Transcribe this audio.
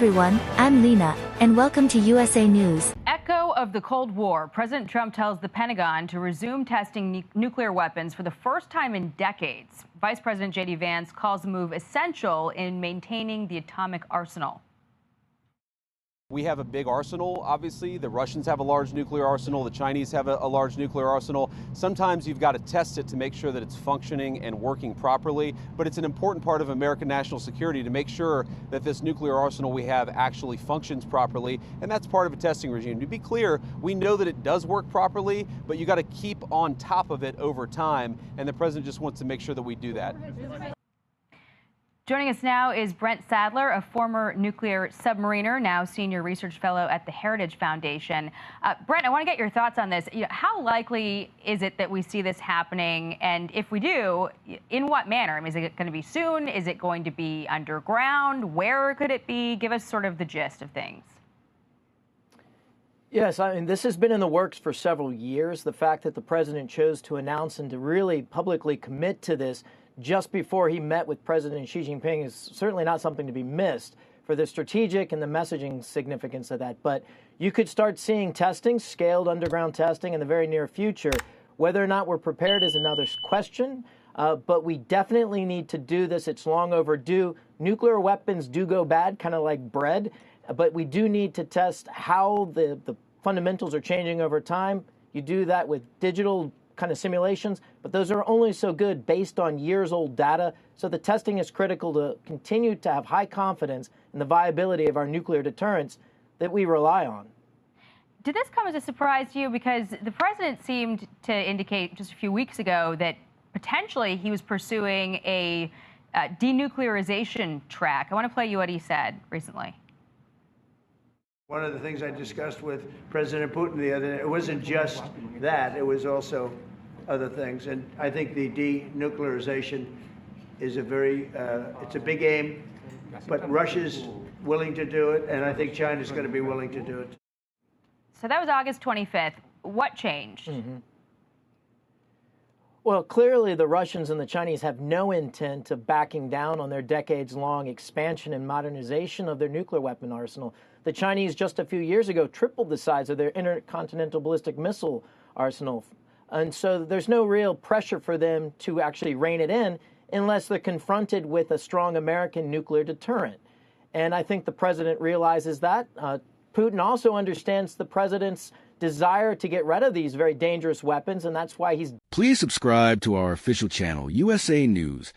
everyone, I'm Lena, and welcome to USA News. Echo of the Cold War, President Trump tells the Pentagon to resume testing nuclear weapons for the first time in decades. Vice President J.D. Vance calls the move essential in maintaining the atomic arsenal. We have a big arsenal, obviously. The Russians have a large nuclear arsenal. The Chinese have a large nuclear arsenal. Sometimes you've got to test it to make sure that it's functioning and working properly. But it's an important part of American national security to make sure that this nuclear arsenal we have actually functions properly. And that's part of a testing regime. To be clear, we know that it does work properly, but you got to keep on top of it over time. And the president just wants to make sure that we do that. Joining us now is Brent Sadler, a former nuclear submariner, now senior research fellow at the Heritage Foundation. Brent, I want to get your thoughts on this. How likely is it that we see this happening? And if we do, in what manner? I mean, is it going to be soon? Is it going to be underground? Where could it be? Give us sort of the gist of things. Yes, I mean, this has been in the works for several years. The fact that the president chose to announce and to really publicly commit to this just before he met with President Xi Jinping is certainly not something to be missed for the strategic and the messaging significance of that. But you could start seeing testing, scaled underground testing in the very near future. Whether or not we're prepared is another question, but we definitely need to do this. It's long overdue. Nuclear weapons do go bad, kind of like bread, but we do need to test how the fundamentals are changing over time. You do that with digital kind of simulations, but those are only so good based on years-old data. So the testing is critical to continue to have high confidence in the viability of our nuclear deterrence that we rely on. Did this come as a surprise to you? Because the president seemed to indicate just a few weeks ago that potentially he was pursuing a denuclearization track. I want to play you what he said recently. One of the things I discussed with President Putin the other day, it wasn't just that, it was also other things. And I think the denuclearization is it's a big aim, but Russia's willing to do it, and I think China's going to be willing to do it. So that was August 25th. What changed? Well, clearly the Russians and the Chinese have no intent of backing down on their decades-long expansion and modernization of their nuclear weapon arsenal. The Chinese just a few years ago tripled the size of their intercontinental ballistic missile arsenal. And so there's no real pressure for them to actually rein it in unless they're confronted with a strong American nuclear deterrent. And I think the president realizes that. Putin also understands the president's desire to get rid of these very dangerous weapons, and that's why he's... Please subscribe to our official channel, USA News.